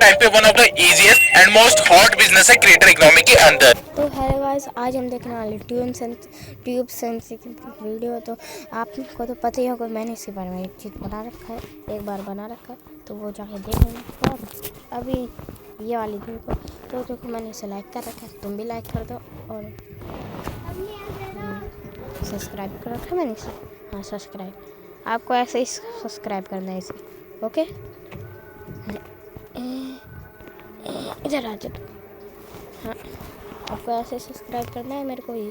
Time पे one of the easiest and most hot business है creator economy के अंदर। तो हेलो गाइस, आज हम देखने वाले ट्यूब सेंस की वीडियो। तो आपको तो पता ही होगा, मैंने इसके बारे में एक चीज़ बना रखा है, एक बार बना रखा है, तो वो जाके देख लेना। और अभी ये वाली वीडियो तो देखो, मैंने इसे लाइक कर रखा है, तुम भी लाइक कर दो और सब्सक्राइब कर रखा है मैंने इसे। हाँ, सब्सक्राइब आपको ऐसे ही सब्सक्राइब करना है इसे, ओके। इधर आ जाओ। हाँ, आपको ऐसे सब्सक्राइब करना है मेरे को ही,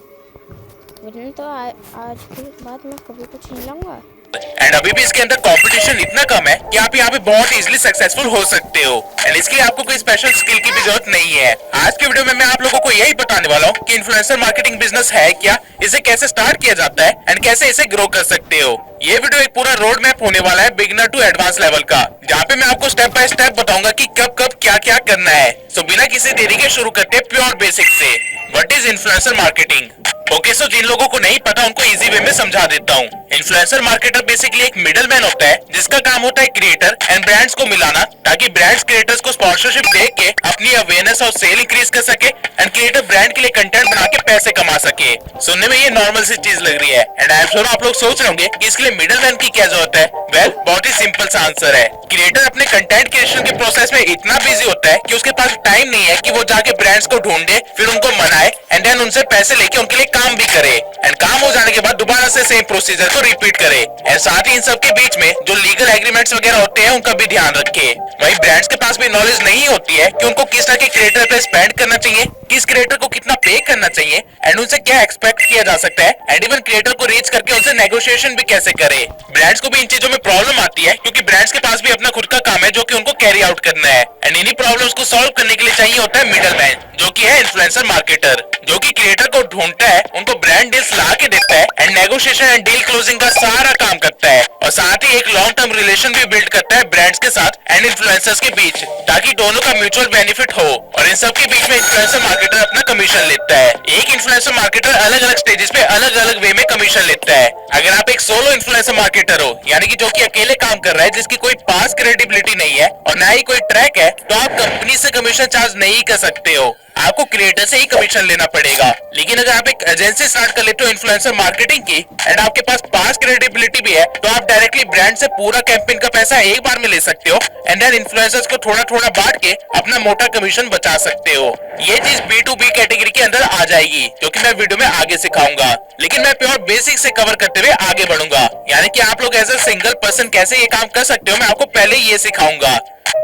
वरना तो आज के बाद मैं कभी कुछ नहीं लाऊंगा। एंड अभी भी इसके अंदर कंपटीशन इतना कम है कि आप यहाँ पे बहुत इजीली सक्सेसफुल हो सकते हो। एंड इसके लिए आपको कोई स्पेशल स्किल की भी जरूरत नहीं है। आज के वीडियो में मैं आप लोगों को यही बताने वाला हूँ कि इन्फ्लुएंसर मार्केटिंग बिजनेस है क्या, इसे कैसे स्टार्ट किया जाता है एंड कैसे इसे ग्रो कर सकते हो। ये वीडियो एक पूरा रोड मैप होने वाला है बिगिनर टू एडवांस लेवल का, जहाँ पे मैं आपको स्टेप बाय स्टेप बताऊंगा कि कब कब क्या क्या करना है। सो बिना किसी देरी के शुरू करते हैं प्योर बेसिक से। What is influencer marketing? Okay, so जिन लोगों को नहीं पता उनको इजी वे में समझा देता हूँ। इन्फ्लुएंसर मार्केटर बेसिकली एक मिडल मैन होता है जिसका काम होता है क्रिएटर एंड ब्रांड्स को मिलाना, ताकि ब्रांड्स क्रिएटर्स को स्पॉन्सरशिप दे के अपनी अवेयरनेस और सेल इंक्रीज कर सके एंड क्रिएटर ब्रांड के लिए कंटेंट बना के पैसे कमा सके। सुनने में ये नॉर्मल सी चीज लग रही है एंड आई एम श्योर आप लोग सोच रहे होंगे कि इसके लिए मिडल मैन की क्या जरूरत है। वेल, बहुत ही सिंपल सा आंसर है। क्रिएटर अपने कंटेंट क्रिएशन के प्रोसेस में इतना बिजी होता है कि उसके पास टाइम नहीं है कि वो जाके ब्रांड्स को ढूंढे, फिर उनको मनाए एंड देन उनसे पैसे लेके उनके लिए काम भी करे एंड काम हो जाने के बाद दोबारा से सेम प्रोसीजर को रिपीट करे। एंड साथ ही इन सब के बीच में जो लीगल एग्रीमेंट्स वगैरह होते हैं उनका भी ध्यान रखे। वही ब्रांड्स के पास भी नॉलेज नहीं होती है कि उनको किस तरह के क्रिएटर पे स्पेंड करना चाहिए, किस क्रिएटर को कितना पे करना चाहिए एंड उनसे क्या एक्सपेक्ट किया जा सकता है एंड इवन क्रिएटर को रीच करके उनसे नेगोशिएशन भी कैसे करे। ब्रांड्स को भी इन चीजों में प्रॉब्लम आती है क्योंकि ब्रांड्स के पास भी अपना खुद का काम है जो कि उनको कैरी आउट करना है एंड इन्हीं प्रॉब्लम्स को सॉल्व करने के लिए चाहिए होता है मिडल मैन, जो कि है इन्फ्लुएंसर मार्केटर, जो कि क्रिएटर को ढूंढता है, उनको ब्रांड डील्स ला के देता है and negotiation and deal closing का सारा काम करता है और साथ ही एक लॉन्ग टर्म रिलेशन भी बिल्ड करता है ब्रांड्स के साथ एंड इन्फ्लुएंसर्स के बीच, ताकि दोनों का म्यूचुअल बेनिफिट हो। और इन सब के बीच में इन्फ्लुएंसर मार्केटर अपना कमीशन लेता है। एक इन्फ्लुएंसर मार्केटर अलग अलग स्टेजेस पे अलग अलग वे में कमीशन लेता है। अगर आप एक सोलो इन्फ्लुएंसर मार्केटर हो, यानी कि जो कि अकेले काम कर रहा है, जिसकी कोई पास क्रेडिबिलिटी नहीं है और ना ही कोई ट्रैक है, तो आप कंपनी से कमीशन चार्ज नहीं कर सकते हो, आपको क्रिएटर से ही कमीशन लेना पड़ेगा। लेकिन अगर आप एक एजेंसी स्टार्ट कर लेते हो इन्फ्लुएंसर मार्केटिंग की एंड आपके पास पास क्रेडिबिलिटी भी है, तो आप डायरेक्टली ब्रांड से पूरा कैंपेन का पैसा एक बार में ले सकते हो एंड देन इन्फ्लुएंसर्स को थोड़ा थोड़ा बांट के अपना मोटा कमीशन बचा सकते हो। ये चीज B2B कैटेगरी के अंदर आ जाएगी, जो कि मैं वीडियो में आगे सिखाऊंगा। लेकिन मैं प्योर बेसिक से कवर करते हुए आगे बढ़ूंगा, यानी कि आप लोग एज अ सिंगल पर्सन कैसे ये काम कर सकते हो, मैं आपको पहले ये सिखाऊंगा।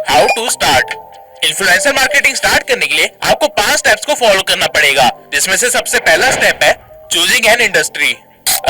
How to start. Influencer marketing start करने के लिए आपको 5 स्टेप्स को फॉलो करना पड़ेगा, जिसमें से सबसे पहला स्टेप है चूजिंग एन इंडस्ट्री।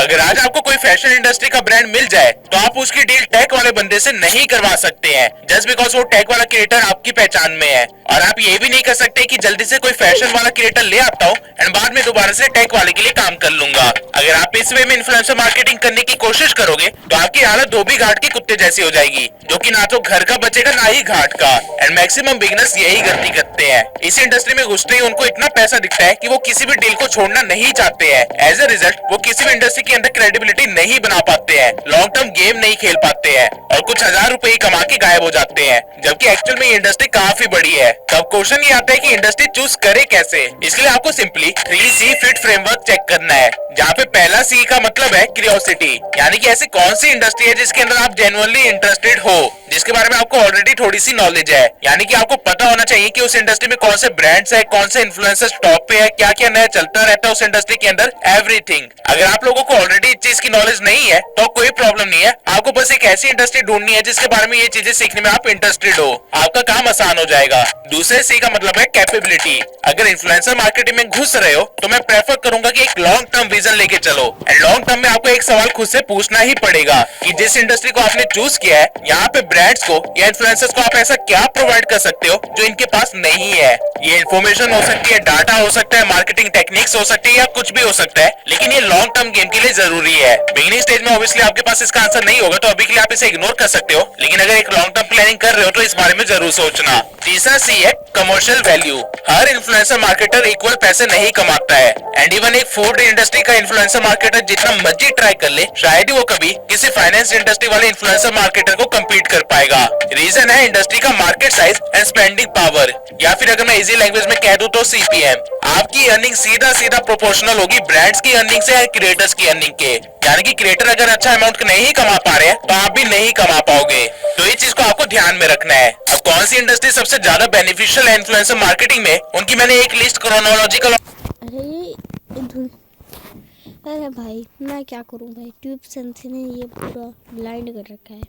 अगर आज आपको कोई फैशन इंडस्ट्री का ब्रांड मिल जाए तो आप उसकी डील टेक वाले बंदे से नहीं करवा सकते हैं, जस्ट बिकॉज वो टेक वाला क्रिएटर आपकी पहचान में है। और आप ये भी नहीं कर सकते कि जल्दी से कोई फैशन वाला क्रिएटर ले आता हूँ एंड बाद में दोबारा से टेक वाले के लिए काम कर लूंगा। अगर आप इस वे में इन्फ्लुएंसर मार्केटिंग करने की कोशिश करोगे तो आपकी हालत धोबी घाट के कुत्ते जैसी हो जाएगी, जो कि ना तो घर का बचेगा ना ही घाट का। एंड मैक्सिमम बिगिनर्स यही गलती करते हैं। इस इंडस्ट्री में घुसते ही उनको इतना पैसा दिखता है कि वो किसी भी डील को छोड़ना नहीं चाहते हैं। एज अ रिजल्ट वो किसी भी इंडस्ट्री के अंदर क्रेडिबिलिटी नहीं बना पाते हैं, लॉन्ग टर्म गेम नहीं खेल पाते हैं और कुछ हजार रुपए कमा के गायब हो जाते हैं, जबकि एक्चुअल में ये इंडस्ट्री काफी बड़ी है। तब क्वेश्चन ये आता है कि इंडस्ट्री चूज करे कैसे। इसके लिए आपको simply 3C fit framework check करना है, जहाँ पे पहला C का मतलब है क्यूरियोसिटी, यानी कि ऐसी कौन सी इंडस्ट्री है जिसके अंदर आप जेन्युइनली इंटरेस्टेड हो, जिसके बारे में आपको ऑलरेडी थोड़ी सी नॉलेज है। यानी कि आपको पता होना चाहिए कि उस इंडस्ट्री में कौन से ब्रांड्स है, कौन से इन्फ्लुएंसर्स टॉप पे है, क्या क्या नया चलता रहता है उस इंडस्ट्री के अंदर, एवरीथिंग। अगर आप लोगों को ऑलरेडी इस चीज की नॉलेज नहीं है तो कोई प्रॉब्लम नहीं है, आपको बस एक ऐसी इंडस्ट्री ढूंढनी है जिसके बारे में ये चीजें सीखने में आप इंटरेस्टेड हो, आपका काम आसान हो जाएगा। दूसरे C का मतलब है कैपेबिलिटी। अगर इन्फ्लुएंसर मार्केटिंग में घुस रहे हो तो मैं प्रेफर करूंगा कि एक लॉन्ग टर्म विजन लेके चलो एंड लॉन्ग टर्म में आपको एक सवाल खुद से पूछना ही पड़ेगा कि जिस इंडस्ट्री को आपने चूज किया है, यहाँ पे ब्रांड्स को या इन्फ्लुएंसर्स को आप ऐसा क्या प्रोवाइड कर सकते हो जो इनके पास नहीं है। ये इन्फॉर्मेशन हो सकती है, डाटा हो सकता है, मार्केटिंग टेक्निक्स हो सकती है या कुछ भी हो सकता है, लेकिन ये लॉन्ग टर्म गेम के लिए जरूरी है। बिगिनिंग स्टेज में ऑब्वियसली आपके पास इसका आंसर नहीं होगा, तो अभी के लिए आप इसे इग्नोर कर सकते हो, लेकिन अगर एक लॉन्ग टर्म प्लानिंग कर रहे हो तो इस बारे में जरूर सोचना। तीसरा C है कमर्शियल वैल्यू। हर इन्फ्लुएंसर मार्केटर इक्वल पैसे नहीं कमाता है एंड इवन एक फूड इंडस्ट्री का इन्फ्लुएंसर मार्केटर जितना मर्जी ट्राई कर ले, शायद ही वो कभी किसी फाइनेंस इंडस्ट्री वाले इन्फ्लुएंसर मार्केटर को कम्पीट कर पाएगा। रीजन है इंडस्ट्री का market size and spending power, या फिर अगर मैं इजी लैंग्वेज में कह दूं तो सीपीएम। आपकी अर्निंग सीधा सीधा प्रोपोर्शनल होगी ब्रांड्स की अर्निंग से, क्रिएटर्स की अर्निंग के। यानी कि क्रिएटर अगर अच्छा अमाउंट नहीं कमा पा रहे हैं तो आप भी नहीं कमा पाओगे। तो ये चीज को आपको ध्यान में रखना है। अब कौन सी इंडस्ट्री सबसे ज्यादा बेनिफिशियल है इन्फ्लुएंसर मार्केटिंग में, उनकी मैंने एक लिस्ट क्रोनोलॉजिकल। अरे भाई मैं क्या करूं भाई, ट्यूब सेंस ने ये पूरा ब्लाइंड कर रखा है।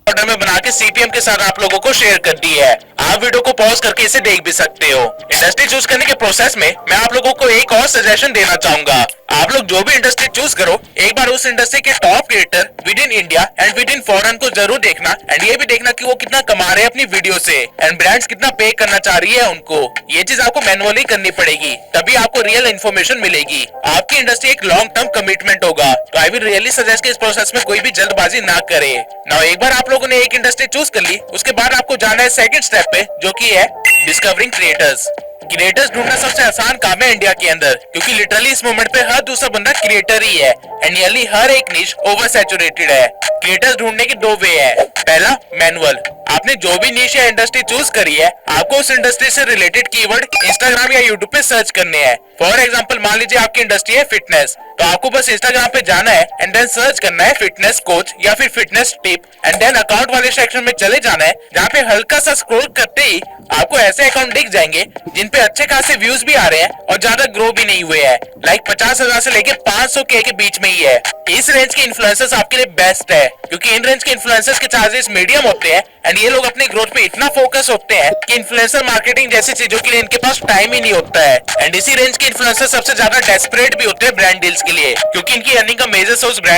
ऑर्डर में बना के सीपीएम के साथ आप लोगों को शेयर कर दी है। आप वीडियो को पॉज करके इसे देख भी सकते हो। इंडस्ट्री चूज करने के प्रोसेस में मैं आप लोगों को एक और सजेशन देना चाहूंगा। आप लोग जो भी इंडस्ट्री चूज करो, एक बार उस इंडस्ट्री के top creator with in India and with in foreign को जरूर देखना एंड ये भी देखना कि वो कितना कमा रहे हैं अपनी वीडियो से एंड ब्रांड्स कितना पे करना चाह रही है उनको। ये चीज आपको मैनुअली करनी पड़ेगी, तभी आपको रियल इन्फॉर्मेशन मिलेगी। आपकी इंडस्ट्री एक लॉन्ग टर्म कमिटमेंट होगा, तो आई विल रियली सजेस्ट कि इस प्रोसेस में कोई भी जल्दबाजी ना करे। नाउ एक बार आप लोगों ने एक इंडस्ट्री चूज कर ली, उसके बाद आपको जाना है सेकंड स्टेप पे, जो कि है डिस्कवरिंग क्रिएटर्स। क्रिएटर्स ढूंढना सबसे आसान काम है इंडिया के अंदर, क्योंकि लिटरली इस मोमेंट पे हर दूसरा बंदा क्रिएटर ही है एंड नियरली हर एक निश ओवर सैचुरेटेड है। क्रिएटर्स ढूंढने के दो वे है। पहला मैनुअल, आपने जो भी निश या इंडस्ट्री चूज करी है, आपको उस इंडस्ट्री से रिलेटेड कीवर्ड इंस्टाग्राम या यूट्यूब पे सर्च करने हैं। फॉर एग्जांपल मान लीजिए आपकी इंडस्ट्री है फिटनेस, तो आपको बस इंस्टाग्राम पे जाना है एंड देन सर्च करना है फिटनेस कोच या फिर fitness tip and then account वाले सेक्शन में चले जाना है, जहाँ पे हल्का सा स्क्रॉल करते ही आपको ऐसे अकाउंट दिख जाएंगे जिन पे अच्छे खासे व्यूज भी आ रहे हैं और ज्यादा ग्रो भी नहीं हुए हैं, लाइक 50,000 से लेके 500K के बीच में ही है। इस रेंज के इन्फ्लुएंसर्स आपके लिए बेस्ट है, क्योंकि इन रेंज के इन्फ्लुएंसर्स के चार्जेस मीडियम होते हैं एंड ये लोग अपने ग्रोथ पे इतना फोकस होते हैं कि इन्फ्लुएंसर मार्केटिंग जैसी चीजों के लिए इनके पास टाइम ही नहीं होता है। एंड इसी रेंज के इन्फ्लुएंसर सबसे ज्यादा डेस्परेट भी होते हैं ब्रांड डील्स के लिए, क्योंकि इनकी अर्निंग का मेजर सोर्स ब्रांड।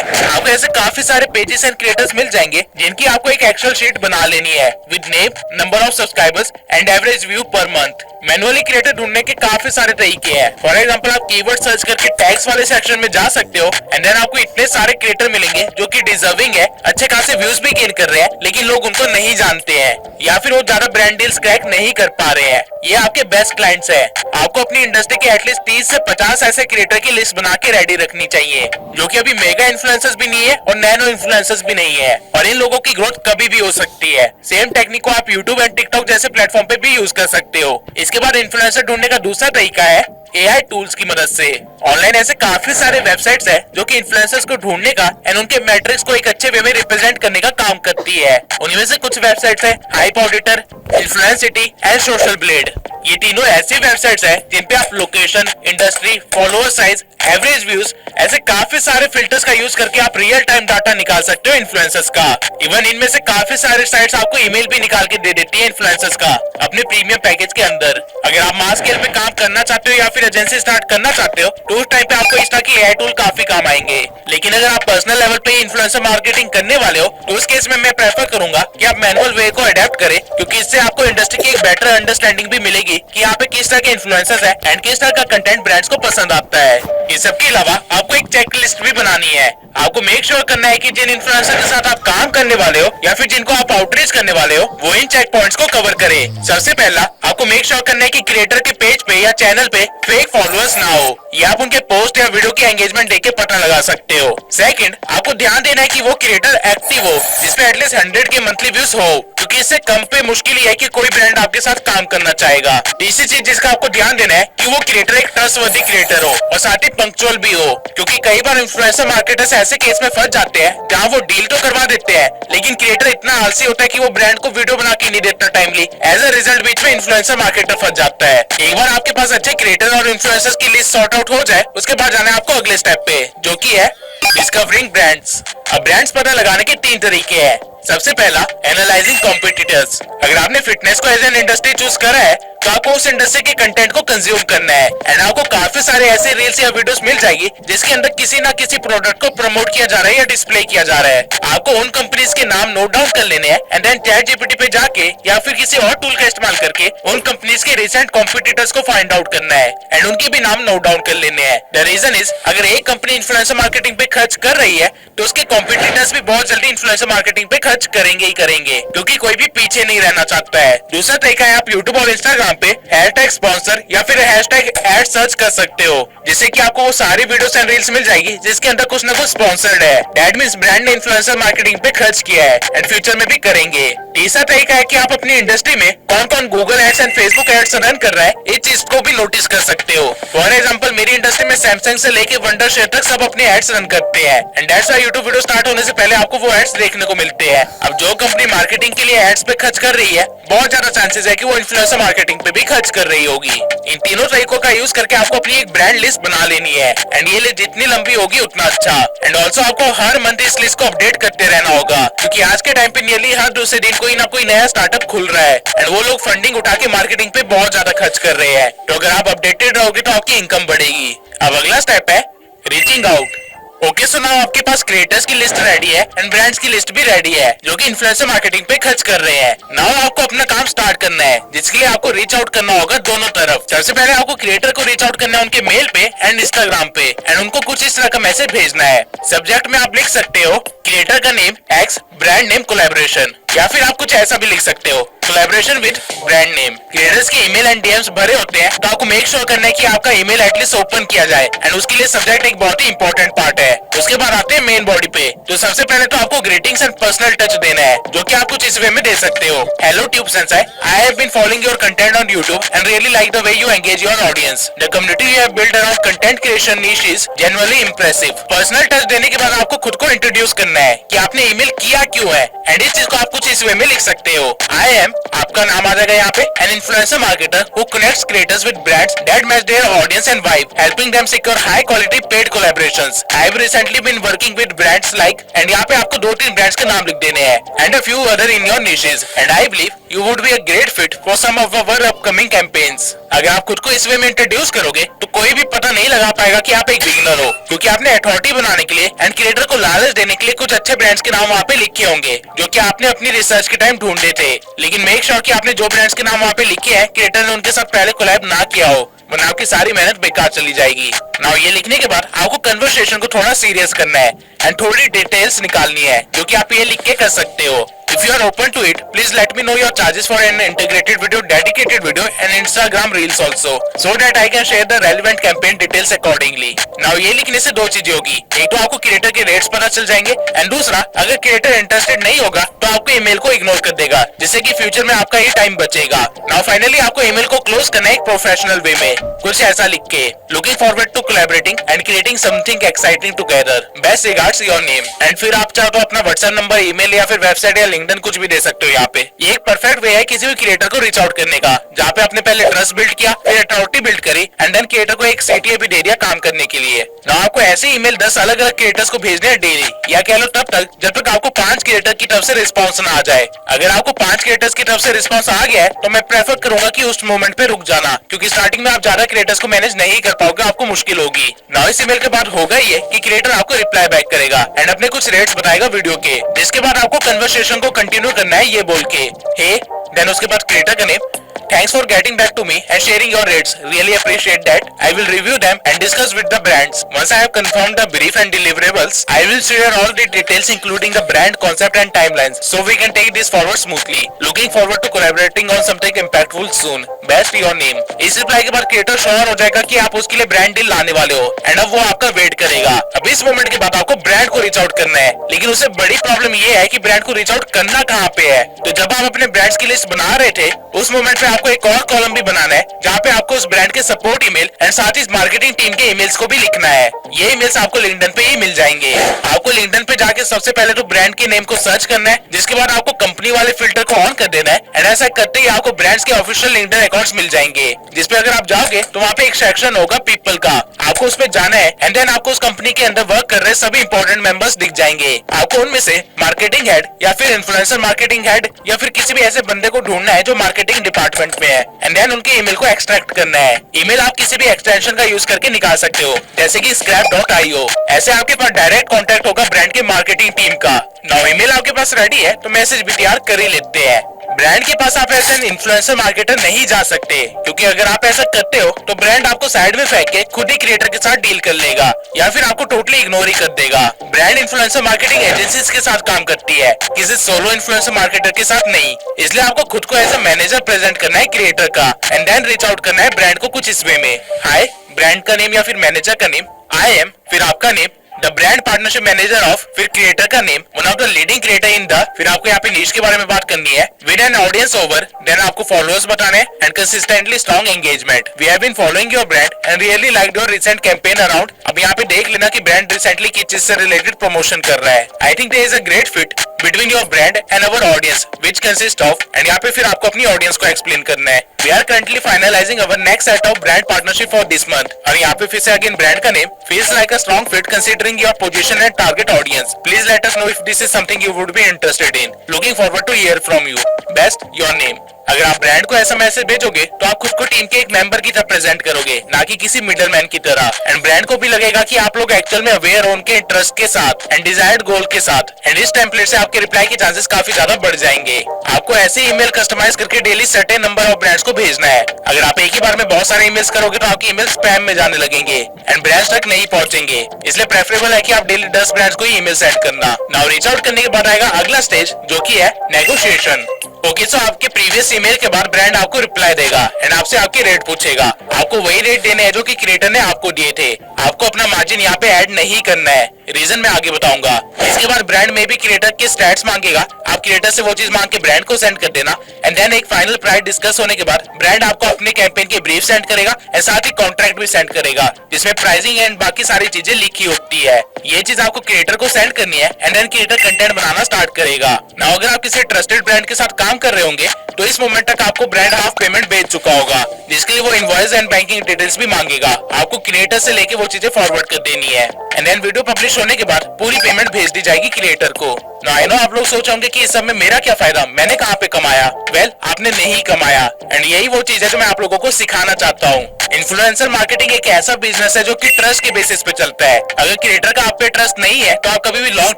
आपको ऐसे काफी सारे पेजेस एंड क्रिएटर्स मिल जाएंगे जिनकी आपको एक एक्सेल शीट बना लेनी है with name, number of subscribers and average view per month. Manually creator ढूंढने के काफी सारे तरीके हैं। फॉर एग्जांपल आप कीवर्ड सर्च करके टैग्स वाले सेक्शन में जा सकते हो एंड देन आपको इतने सारे क्रिएटर मिलेंगे जो कि डिजर्विंग है, अच्छे खासे व्यूज भी गेन कर रहे हैं, लेकिन लोग उनको नहीं जानते हैं या फिर वो ज्यादा ब्रांड डील्स क्रैक नहीं कर पा रहे हैं। ये आपके बेस्ट क्लाइंट्स है। आपको अपनी इंडस्ट्री के एटलीस्ट 30 से 50 ऐसे क्रिएटर की लिस्ट बना के रेडी रखनी चाहिए, जो कि अभी मेगा इन्फ्लुएंसर्स भी नहीं है और नैनो इन्फ्लुएंसर्स भी नहीं है, और इन लोगों की ग्रोथ कभी भी हो सकती है। सेम टेक्निक को आप यूट्यूब एंड टिकटॉक जैसे प्लेटफॉर्म पे भी यूज कर सकते हो। इसके बाद इन्फ्लुएंसर ढूंढने का दूसरा तरीका है AI टूल्स की मदद से। ऑनलाइन ऐसे काफी सारे वेबसाइट्स हैं जो कि इन्फ्लुएंसर्स को ढूंढने का एंड उनके मैट्रिक्स को एक अच्छे वे में रिप्रेजेंट करने का काम करती है। उनमें से कुछ वेबसाइट्स हैं Hype Auditor, Influencity and Social Blade. ये तीनों ऐसी वेबसाइट्स हैं जिन पे आप location, industry, follower size, average views, ऐसे काफी सारे फिल्टर्स का यूज करके आप रियल टाइम डाटा निकाल सकते हो इन्फ्लुएंसर्स का। इवन इनमें से काफी सारे साइट्स आपको ईमेल भी निकाल के दे देती है इन्फ्लुएंसर्स का अपने प्रीमियम पैकेज के अंदर। अगर आप मास स्केल पे काम करना चाहते हो या फिर एजेंसी स्टार्ट करना चाहते हो तो उस टाइम पे आपको इस तरह की AI टूल काफी काम आएंगे। लेकिन अगर आप पर्सनल लेवल पे इन्फ्लुएंसर मार्केटिंग करने वाले हो तो उस केस में मैं प्रेफर करूंगा कि आप मैनुअल वे को अडेप्ट करें, क्योंकि इससे आपको इंडस्ट्री की एक बेटर अंडरस्टैंडिंग भी मिलेगी कि यहाँ पे किस तरह के इन्फ्लुएंसर्स है एंड किस तरह का कंटेंट ब्रांड्स को पसंद आता है। इस सब के अलावा आपको एक चेक लिस्ट भी बनानी है। आपको मेक श्योर करना है कि जिन इन्फ्लुएंसर के साथ आप काम करने वाले हो या फिर जिनको आप आउटरीच करने वाले हो वो इन चेक पॉइंट्स को कवर करे। सबसे पहला आपको मेक श्योर करना है कि क्रिएटर के पेज पे या चैनल पे फेक फॉलोअर्स ना हो। ये आप उनके पोस्ट या वीडियो की एंगेजमेंट देख के पता लगा सकते हो। सेकंड, आपको ध्यान देना है कि वो क्रिएटर एक्टिव हो जिसपे एटलीस्ट 100 के मंथली व्यूज हो, क्योंकि इससे कम पे मुश्किल ही है कि कोई ब्रांड आपके साथ काम करना चाहेगा। तीसरी चीज जिसका आपको ध्यान देना है कि वो क्रिएटर एक ट्रस्टवर्दी क्रिएटर हो और साथ ही पंक्चुअल भी हो, क्योंकि कई बार इन्फ्लुएंसर मार्केटर्स ऐसे केस में फंस जाते हैं जहाँ वो डील तो करवा देते हैं लेकिन क्रिएटर इतना आलसी होता है कि वो ब्रांड को वीडियो बना के नहीं देता टाइमली। एज अ रिजल्ट बीच में इन्फ्लुएंसर मार्केटर फंस जाता है। एक बार आपके पास अच्छे क्रिएटर और इन्फ्लुएंसर्स की लिस्ट सॉर्ट आउट हो जाए उसके बाद जाना है आपको अगले स्टेप पे, जो की है डिस्कवरिंग ब्रांड्स। अब ब्रांड्स पता लगाने के 3 तरीके हैं। सबसे पहला, एनालाइजिंग कॉम्पिटिटर्स। अगर आपने फिटनेस को एज एन इंडस्ट्री चूज करा है तो आपको उस इंडस्ट्री के कंटेंट को कंज्यूम करना है एंड आपको काफी सारे ऐसे रील्स या वीडियोस मिल जाएगी जिसके अंदर किसी ना किसी प्रोडक्ट को प्रमोट किया जा रहा है या डिस्प्ले किया जा रहा है। आपको उन कंपनीज के नाम नोट डाउन कर लेने हैं एंड देन ChatGPT पे जाके या फिर किसी और टूल का इस्तेमाल करके उन कंपनीज के रिसेंट कॉम्पिटिटर्स को फाइंड आउट करना है एंड उनके भी नाम नोट डाउन कर लेने हैं। द रीजन इज, अगर एक कंपनी इन्फ्लुएंसर मार्केटिंग पे खर्च कर रही है तो उसके कॉम्पिटिटर्स भी बहुत जल्दी इन्फ्लुएंसर मार्केटिंग पे खर्च खर्च करेंगे ही करेंगे, क्योंकि कोई भी पीछे नहीं रहना चाहता है। दूसरा तरीका है आप यूट्यूब और इंस्टाग्राम पे हैशटैग स्पॉन्सर या फिर हैशटैग एड सर्च कर सकते हो, जिससे कि आपको वो सारी वीडियोस एंड रील्स मिल जाएगी जिसके अंदर कुछ ना कुछ स्पॉन्सर्ड है। दैट मींस ब्रांड ने इन्फ्लुएंसर मार्केटिंग पे खर्च किया है एंड फ्यूचर में भी करेंगे। तीसरा तरीका है कि आप अपनी इंडस्ट्री में कौन कौन Google ads and Facebook ads run कर रहा है इस चीज को भी नोटिस कर सकते हो। फॉर एग्जांपल मेरी इंडस्ट्री में सैमसंग से लेके वंडर शेयर तक सब अपने एड्स रन करते हैं and that's why YouTube video start होने से पहले आपको वो एड्स देखने को मिलते हैं। अब जो कंपनी मार्केटिंग के लिए एड्स पे खर्च कर रही है, बहुत ज्यादा चांसेस है कि वो इन्फ्लुएंसर मार्केटिंग पे भी खर्च कर रही होगी। इन तीनों तरीकों का यूज करके आपको अपनी एक ब्रांड लिस्ट बना लेनी है एंड ये लिस्ट जितनी लंबी होगी उतना अच्छा। एंड ऑल्सो आपको हर मंथ इस लिस्ट को अपडेट करते रहना होगा, क्योंकि आज के टाइम पे नियरली हर दूसरे दिन कोई ना कोई नया स्टार्टअप खुल रहा है एंड वो लोग फंडिंग उठा के मार्केटिंग पे बहुत ज्यादा खर्च कर रहे हैं। तो अगर आप अपडेटेड रहोगे तो आपकी इनकम बढ़ेगी। अब अगला स्टेप है reaching out. Okay so now आपके पास क्रिएटर्स की लिस्ट रेडी है एंड ब्रांड्स की लिस्ट भी रेडी है जो कि इन्फ्लुएंसर मार्केटिंग पे खर्च कर रहे हैं। नाउ आपको अपना काम स्टार्ट करना है, जिसके लिए आपको रीच आउट करना होगा दोनों तरफ। सबसे पहले आपको क्रिएटर को रीच आउट करना है उनके मेल पे एंड इंस्टाग्राम पे एंड उनको कुछ इस तरह का मैसेज भेजना है। सब्जेक्ट में आप लिख सकते हो क्रिएटर का name x, brand name collaboration, या फिर आप कुछ ऐसा भी लिख सकते हो collaboration with brand name. Creators के ईमेल एंड डीएम्स भरे होते हैं, तो आपको मेक श्योर करना है कि आपका ईमेल एटलीस्ट ओपन किया जाए एंड उसके लिए सब्जेक्ट एक बहुत ही इंपॉर्टेंट पार्ट है। उसके बाद आते हैं मेन बॉडी पे। तो सबसे पहले तो आपको ग्रीटिंग्स एंड पर्सनल टच देना है, जो कि आप कुछ इस वे में दे सकते हो। Hello Tube Sensei, I have been following your content on YouTube and really like the way you engage your audience. The community you have built around content creation niche is genuinely impressive. Personal touch देने के बाद आपको खुद को introduce करना है कि आपने ईमेल किया क्यों है एंड इस चीज को आप कुछ इस वे में लिख सकते हो। आई एम, आपका नाम आ जाएगा यहाँ पे, an influencer marketer who connects creators with brands that match their audience and vibe, helping them secure high quality paid collaborations. I have recently been working with brands like, and यहाँ पे आपको 2-3 brands के नाम लिख देने हैं and a few other in your niches and I believe you would be a great fit for some of our upcoming campaigns. अगर आप खुद को इस वे में इंट्रोड्यूस करोगे तो कोई भी पता नहीं लगा पाएगा कि आप एक बिगिनर हो, क्योंकि आपने अथॉरिटी बनाने के लिए एंड क्रिएटर को लालच देने के लिए कुछ अच्छे ब्रांड्स के नाम वहाँ पे लिखे होंगे जो कि आपने अपनी रिसर्च के टाइम ढूंढे थे। लेकिन मेक श्योर कि आपने जो ब्रांड्स के नाम वहाँ पे लिखे हैं क्रिएटर ने उनके साथ पहले कोलैब ना किया हो, वरना आपकी सारी मेहनत बेकार चली जाएगी। नाउ ये लिखने के बाद आपको कन्वर्सेशन को थोड़ा सीरियस करना है एंड थोड़ी डिटेल्स निकालनी है, जो कि आप ये लिख के कर सकते हो। If you are open to it, please let me know your charges for an integrated video, dedicated video and Instagram reels also, so that I can share the relevant campaign details accordingly. Now ये लिखने से दो चीजें होगी, एक तो आपको creator के रेट्स पता चल जाएंगे एंड दूसरा अगर क्रिएटर इंटरेस्टेड नहीं होगा तो आपको ईमेल को इग्नोर कर देगा, जिससे कि फ्यूचर में आपका ये टाइम बचेगा। नाउ फाइनली आपको ईमेल को क्लोज करना है एक प्रोफेशनल वे में, कुछ ऐसा लिख के looking forward to collaborating and creating something exciting together, best regards your name. And फिर आप चाहो तो अपना व्हाट्सएप नंबर, ईमेल या फिर वेबसाइट या लिंक्डइन कुछ भी दे सकते हो। यहाँ पे ये एक परफेक्ट वे है किसी भी क्रिएटर को रीच आउट करने का, जहाँ पे आपने पहले ट्रस्ट बिल्ड किया, फिर अथॉरिटी बिल्ड करी एंड देन क्रिएटर को एक सीटीए भी दे दिया काम करने के लिए। ना आपको ऐसे ईमेल 10 अलग अलग क्रिएटर्स को भेजने हैं डेली, या कह लो तब तक जब तक आपको 5 क्रिएटर की तरफ से रिस्पॉन्स ना आ जाए। अगर आपको 5 क्रिएटर्स की तरफ से रिस्पॉन्स आ गया है तो मैं प्रेफर करूंगा कि उस मोमेंट पे रुक जाना, क्योंकि स्टार्टिंग में आप ज्यादा क्रिएटर्स को मैनेज नहीं कर पाओगे, आपको मुश्किल होगी। ना इस ईमेल के बाद होगा ये कि क्रिएटर आपको रिप्लाई बैक करेगा एंड अपने कुछ रेट्स बताएगा वीडियो के, जिसके बाद आपको कन्वर्सेशन को कंटिन्यू करना है ये बोल के हे, देन उसके बाद क्रिएटर का name, Thanks for getting back to me and sharing your rates. Really appreciate that. I will review them and discuss with the brands. Once I have confirmed the brief and deliverables, I will share all the details including the brand concept and timelines, so we can take this forward smoothly. Looking forward to collaborating on something impactful soon. Best your name. इस reply के बाद creator sure हो जाएगा कि आप उसके लिए brand deal लाने वाले हो एंड अब वो आपका वेट करेगा। अब इस मोमेंट के बाद आपको ब्रांड को रीच आउट करना है, लेकिन उससे बड़ी प्रॉब्लम ये है कि ब्रांड को रीच आउट करना कहाँ पे है। तो जब आप अपने ब्रांड्स की लिस्ट बना रहे थे उस मोमेंट पे आपको एक और कॉलम भी बनाना है, जहाँ पे आपको उस ब्रांड के सपोर्ट ईमेल एंड साथ ही मार्केटिंग टीम के ईमेल्स को भी लिखना है। ये ईमेल्स आपको लिंक्डइन पे ही मिल जाएंगे। आपको लिंक्डइन पे जाके सबसे पहले तो ब्रांड के नेम को सर्च करना है, जिसके बाद आपको कंपनी वाले फिल्टर को ऑन कर देना है एंड ऐसा करते ही आपको ब्रांड्स के ऑफिशियल लिंक्डइन अकाउंट्स मिल जाएंगे, जिसपे अगर आप जाओगे तो वहाँ पे एक सेक्शन होगा पीपल का, आपको उस पे जाना है एंड देन आपको उस कंपनी के अंदर वर्क कर रहे सभी इंपॉर्टेंट मेंबर्स दिख जाएंगे। आपको उनमें से मार्केटिंग हेड या फिर इन्फ्लुएंसर मार्केटिंग हेड या फिर किसी भी ऐसे बंदे को ढूंढना है जो मार्केटिंग डिपार्टमेंट में है एंड देन उनके ईमेल को एक्सट्रैक्ट करना है। ईमेल आप किसी भी एक्सटेंशन का यूज करके निकाल सकते हो, जैसे कि scrap.io। ऐसे आपके पास डायरेक्ट कॉन्टेक्ट होगा ब्रांड के मार्केटिंग टीम का। नाउ ईमेल आपके पास रेडी है तो मैसेज भी तैयार कर ही लेते हैं। ब्रांड के पास आप ऐसे इन्फ्लुएंसर मार्केटर नहीं जा सकते, क्योंकि अगर आप ऐसा करते हो तो ब्रांड आपको साइड में फेंक के खुद ही क्रिएटर के साथ डील कर लेगा या फिर आपको टोटली इग्नोर ही कर देगा। ब्रांड इन्फ्लुएंसर मार्केटिंग एजेंसीज के साथ काम करती है, किसी सोलो इन्फ्लुएंसर मार्केटर के साथ नहीं। इसलिए आपको खुद को एज अ मैनेजर प्रेजेंट करना है क्रिएटर का एंड देन रीच आउट करना है ब्रांड को कुछ इस वे में। हाय, ब्रांड का नेम या फिर मैनेजर का नेम, आई एम, फिर आपका name, the brand partnership manager of, फिर क्रिएटर का name, one of the leading creator in the, फिर आपको यहाँ पे नीश के बारे में बात करनी है, with an audience over, then आपको फॉलोअर्स बताने and consistently strong engagement. We have been following your brand and really like your recent campaign around. अब यहाँ पे देख लेना कि ब्रांड रिसेंटली किस चीज से रिलेटेड प्रमोशन कर रहा है। I think there is a great fit between your brand and our audience which consist of, and यहाँ पे फिर आपको अपनी ऑडियंस को एक्सप्लेन करना है। We are currently finalising our next set of brand partnership for this month. और यहाँ पे फिर से अगेन ब्रांड का name, feels like a strong fit considering your position and target audience. Please let us know if this is something you would be interested in. Looking forward to hear from you. Best, your name. अगर आप brand को ऐसा message भेजोगे तो आप खुद को team के एक मेंबर की तरह प्रेजेंट करोगे, ना कि किसी मिडलमैन की तरह। एंड ब्रांड को भी लगेगा कि आप लोग एक्चुअल में अवेयर हो उनके इंटरेस्ट के साथ एंड डिजायर्ड गोल के साथ। एंड इस टेम्पलेट से आपके रिप्लाई के चांसेस काफी ज्यादा बढ़ जाएंगे। आपको ऐसे ईमेल कस्टमाइज करके daily certain number of brands को भेजना है। अगर आप एक ही बार में बहुत सारे ईमेल्स करोगे तो आपके ईमेल स्पैम में जाने लगेंगे एंड ब्रांड्स तक नहीं पहुंचेंगे। इसलिए प्रेफरेबल है कि आप डेली 10 ब्रांड्स को ईमेल सेंड करना। नाउ रीच आउट करने के बाद आएगा अगला स्टेज, जो कि है नेगोशिएशन। ओके, सो आपके प्रीवियस ईमेल के बाद ब्रांड आपको रिप्लाई देगा एंड आपसे आपके रेट पूछेगा। आपको वही रेट देने हैं जो कि क्रिएटर ने आपको दिए थे। आपको अपना मार्जिन यहाँ पे ऐड नहीं करना है, रीजन मैं आगे बताऊंगा। इसके बाद ब्रांड में भी क्रिएटर के स्टैट्स मांगेगा। आप क्रिएटर से वो चीज मांग के ब्रांड को सेंड कर देना एंड देन एक फाइनल प्राइस डिस्कस होने के बाद ब्रांड आपको अपने कैंपेन के ब्रीफ सेंड करेगा और साथ ही कॉन्ट्रैक्ट भी सेंड करेगा, जिसमें प्राइसिंग एंड बाकी सारी चीजें लिखी होती है। ये चीज आपको क्रिएटर को सेंड करनी है एंड देन क्रिएटर कंटेंट बनाना स्टार्ट करेगा। नाउ अगर आप किसी ट्रस्टेड ब्रांड के साथ काम कर रहे होंगे तो इस मोमेंट तक आपको ब्रांड हाफ पेमेंट भेज चुका होगा, जिसके लिए वो इनवॉइस एंड बैंकिंग डिटेल्स भी मांगेगा। आपको क्रिएटर से लेके वो चीजें फॉरवर्ड कर देनी है एंड देन वीडियो पब्लिश होने के बाद पूरी पेमेंट भेज दी जाएगी क्रिएटर को। नाउ आई नो आप लोग सोच होंगे कि इस सब में मेरा क्या फायदा, मैंने कहाँ पे कमाया। वेल, आपने नहीं कमाया एंड यही वो चीज है जो मैं आप लोगों को सिखाना चाहता हूँ। इन्फ्लुएंसर मार्केटिंग एक ऐसा बिजनेस है जो कि ट्रस्ट के बेसिस पे चलता है। अगर क्रिएटर का आप पे ट्रस्ट नहीं है तो आप कभी भी लॉन्ग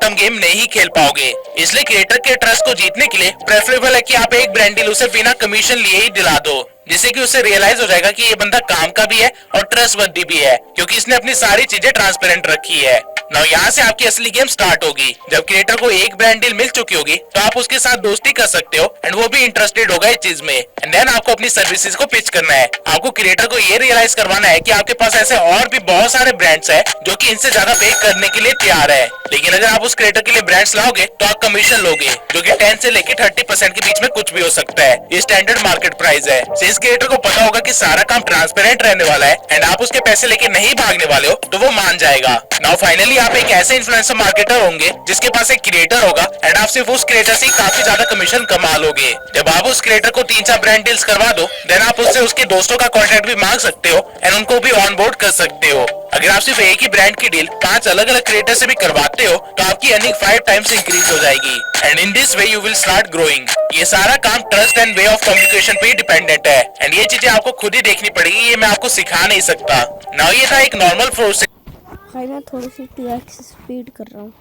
टर्म गेम नहीं खेल पाओगे। इसलिए क्रिएटर के ट्रस्ट को जीतने के लिए प्रेफरेबल है कि आप एक ब्रांड डील उसे बिना कमीशन लिए ही दिला दो, जिससे कि उसे रियलाइज हो जाएगा कि ये बंदा काम का भी है और ट्रस्टवर्दी भी है, क्योंकि इसने अपनी सारी चीजें ट्रांसपेरेंट रखी है। नाउ यहाँ से आपकी असली गेम स्टार्ट होगी। जब क्रिएटर को एक ब्रांड डील मिल चुकी होगी तो आप उसके साथ दोस्ती कर सकते हो एंड वो भी इंटरेस्टेड होगा इस चीज में एंड देन आपको अपनी सर्विसेज को पिच करना है। आपको क्रिएटर को ये रियलाइज करवाना है कि आपके पास ऐसे और भी बहुत सारे ब्रांड्स हैं जो कि इनसे ज्यादा पे करने के लिए तैयार है। लेकिन अगर आप उस क्रिएटर के लिए ब्रांड्स लाओगे तो आप कमीशन लोगे, जो कि 10 से लेके 30% के बीच में कुछ भी हो सकता है। ये स्टैंडर्ड मार्केट प्राइस है। सिंस क्रिएटर को पता होगा कि सारा काम ट्रांसपेरेंट रहने वाला है एंड आप उसके पैसे लेके नहीं भागने वाले हो तो वो मान जाएगा। नाउ फाइनली आप एक ऐसे इन्फ्लुएंसर मार्केटर होंगे जिसके पास एक क्रिएटर होगा एंड आप सिर्फ उस क्रिएटर से काफी ज्यादा कमीशन कमा लोगे। जब आप उस क्रिएटर को 3-4 ब्रांड डील्स करवा दो देन आप उससे उसके दोस्तों का कॉन्टैक्ट भी मांग सकते हो एंड उनको भी ऑन बोर्ड कर सकते हो। अगर आप सिर्फ एक ही ब्रांड की डील 5 अलग अलग क्रिएटर से भी करवाते हो तो आपकी अर्निंग 5 टाइम्स इंक्रीज हो जाएगी and in this way you will start growing. ये सारा काम trust and way of communication पे डिपेंडेंट है एंड ये चीजें आपको खुद ही देखनी पड़ेगी, ये मैं आपको सिखा नहीं सकता। नाउ ये था एक नॉर्मल प्रोसेस। मैं थोड़ी सी 2x स्पीड कर रहा हूँ।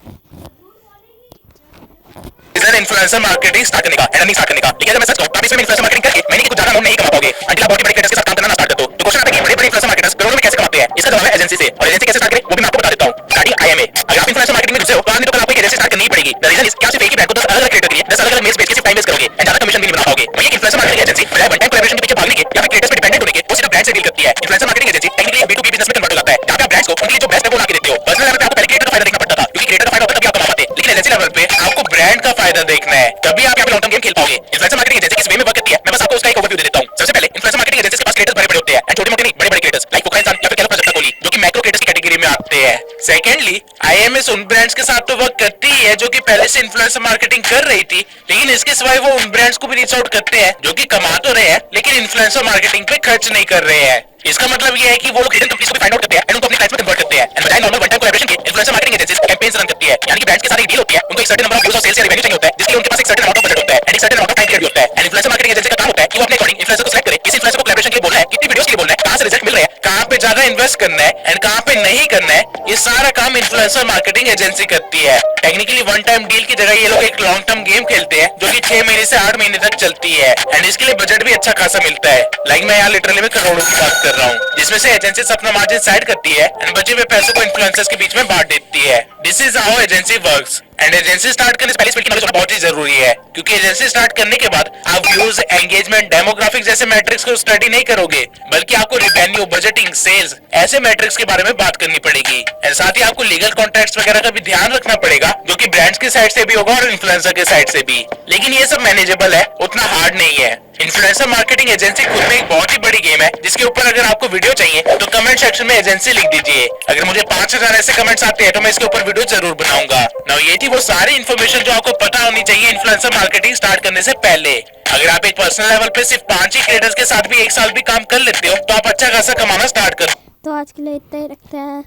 इन्फ्लुएंसर मार्केटिंग स्टार्ट करने का एंड अर्निंग स्टार्ट करने का। लेकिन अगर मैं सच कहूं तो आप इसमें इन्फ्लुएंसर मार्केटिंग करके महीने की कुछ ज्यादा अमाउंट नहीं कमा पाओगे अंटिल आप बहुत बड़े क्रिएटर्स के साथ काम करना स्टार्ट कर दो। तो क्वेश्चन आता है कि बड़े इन्फ्लुएंसर मार्केटर्स करोड़ों में कैसे कमाते हैं? इसका जवाब है एजेंसी से। और एजेंसी कैसे स्टार्ट करें वो भी मैं आपको बता देता हूं। Starting IMA। अगर आप इन्फ्लुएंसर मार्केटिंग में घुसे हो तो आपने तो कल आपको एक एजेंसी स्टार्ट करनी ही पड़ेगी। द रीजन इज कि आप सिर्फ एक ही ब्रांड को 10 अलग-अलग क्रिएटर के लिए 10 अलग-अलग मेल्स बेच के सिर्फ टाइम वेस्ट करोगे एंड ज्यादा कमीशन भी नहीं बना पाओगे। वही एक इन्फ्लुएंसर मार्केटिंग एजेंसी बजाय वन टाइम कोलैबोरेशन के पीछे भागने के या फिर क्रिएटर्स पे डिपेंडेंट होने के वो सिर्फ ब्रांड से डील करती है। इन्फ्लुएंसर मार्केटिंग एजेंसी टेक्निकली एक B2B बिजनेस में कन्वर्ट हो जाता है जहां पे आप ब्रांड्स को उनके लिए जो बेस्ट है वो ला के देते हो। पर्सनल लेवल पे आपको पहले क्रिएटर का फायदा देखना पड़ता था, क्योंकि क्रिएटर का फायदा होता है तभी आप कमा पाते, लेकिन एजेंसी लेवल पे आपको ब्रांड का फायदा देखना है, तभी आप यहाँ पे लॉन्ग टर्म गेम खेल पाओगे। इन्फ्लुएंसर मार्केटिंग एजेंसी किस वे में वर्क करती है मैं बस आपको उसका एक ओवरव्यू दे देता हूँ। सबसे पहले इन्फ्लुएंसर मार्केटिंग एजेंसी के पास क्रिएटर्स बड़े-बड़े होते हैं एंड छोटे-मोटे नहीं, बड़े-बड़े क्रिएटर्स लाइक फुकरा इंसान या फिर कैलप कोहली जो कि मैक्रो क्रिएटर्स की कैटेगरी में आते हैं। सेकेंडली IMS उन ब्रांड्स के साथ तो वर्क करती ही है जो कि पहले से इन्फ्लुएंसर मार्केटिंग कर रही थी, लेकिन इसके सिवाय वो उन ब्रांड्स को भी रीच आउट करते हैं जो कि कमा तो रहे हैं लेकिन इन्फ्लुएंसर मार्केटिंग पे खर्च नहीं कर रहे हैं। इसका मतलब ये है कि वो लोग हिडन कंपनीज को भी फाइंड आउट करते हैं एंड उनको अपने क्लाइंट्स में कन्वर्ट करते हैं एंड बजाय नॉर्मल वन टाइम कोलैबोरेशन के influencer marketing agencies campaigns run करती है, यानी कि ब्रांड्स के साथ एक डील होती है, उनको एक सर्टेन नंबर ऑफ व्यूज और सेल्स या रेवेन्यू चाहिए होता है, जिसके लिए उनके पास एक सर्टेन अमाउंट ऑफ बजट होता है एंड एक certain amount of time period होता है। एंड इन्फ्लुएंसर मार्केटिंग एजेंसी का काम होता है कि वो अपने अकॉर्डिंग इन्फ्लुएंसर को सिलेक्ट करे, किस इन्फ्लुएंसर को कोलैबोरेशन के लिए बोलना है, कितनी वीडियोस के लिए बोलना है, कहां से रिजल्ट मिल रहा है, कहां पे ज्यादा इन्वेस्ट करना है एंड कहाँ पे नहीं करना है, ये सारा काम इन्फ्लुएंसर मार्केटिंग एजेंसी करती है। टेक्निकली वन टाइम डील की जगह ये लोग एक लॉन्ग टर्म गेम खेलते हैं जो कि 6 महीने से 8 महीने तक चलती है एंड इसके लिए बजट भी अच्छा खासा मिलता है। लाइक मैं यहाँ लिटरली में करोड़ों की बात कर रहा हूँ, जिसमें से एजेंसी अपना मार्जिन साइड करती है एंड बचे हुए पैसों को इन्फ्लुएंसर्स के बीच में बांट देती है। This is how agency works and agency start करने से पहले इसकी नॉलेज बहुत ही जरूरी है, क्योंकि एजेंसी स्टार्ट करने के बाद आप व्यूज, एंगेजमेंट, डेमोग्राफिक जैसे मैट्रिक्स को स्टडी नहीं करोगे, बल्कि आपको रेवेन्यू, बजटिंग, सेल्स ऐसे मैट्रिक्स के बारे में बात करनी पड़ेगी एंड साथ ही आपको लीगल कॉन्ट्रैक्ट्स वगैरह का भी ध्यान रखना पड़ेगा, जो कि ब्रांड्स की साइड से भी होगा और इन्फ्लुएंसर के साइड से भी। लेकिन ये सब मैनेजेबल है, उतना हार्ड नहीं है। इन्फ्लुएंसर मार्केटिंग एजेंसी खुद में एक बहुत ही बड़ी गेम है, जिसके ऊपर अगर आपको वीडियो चाहिए तो कमेंट सेक्शन में एजेंसी लिख दीजिए। अगर मुझे 5000 ऐसे कमेंट्स आते हैं तो मैं इसके ऊपर वीडियो जरूर बनाऊंगा। नाउ ये थी वो सारी इन्फॉर्मेशन जो आपको पता होनी चाहिए इन्फ्लुएंसर मार्केटिंग स्टार्ट करने से पहले। अगर आप एक पर्सनल लेवल पे सिर्फ 5 ही क्रिएटर्स के साथ भी 1 साल भी काम कर लेते हो तो आप अच्छा खासा कमाना स्टार्ट कर। तो आज के लिए इतना ही रखते हैं।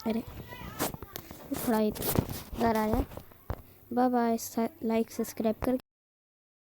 अरे थोड़ा इधर आ जाए। Bye bye. लाइक सब्सक्राइब करके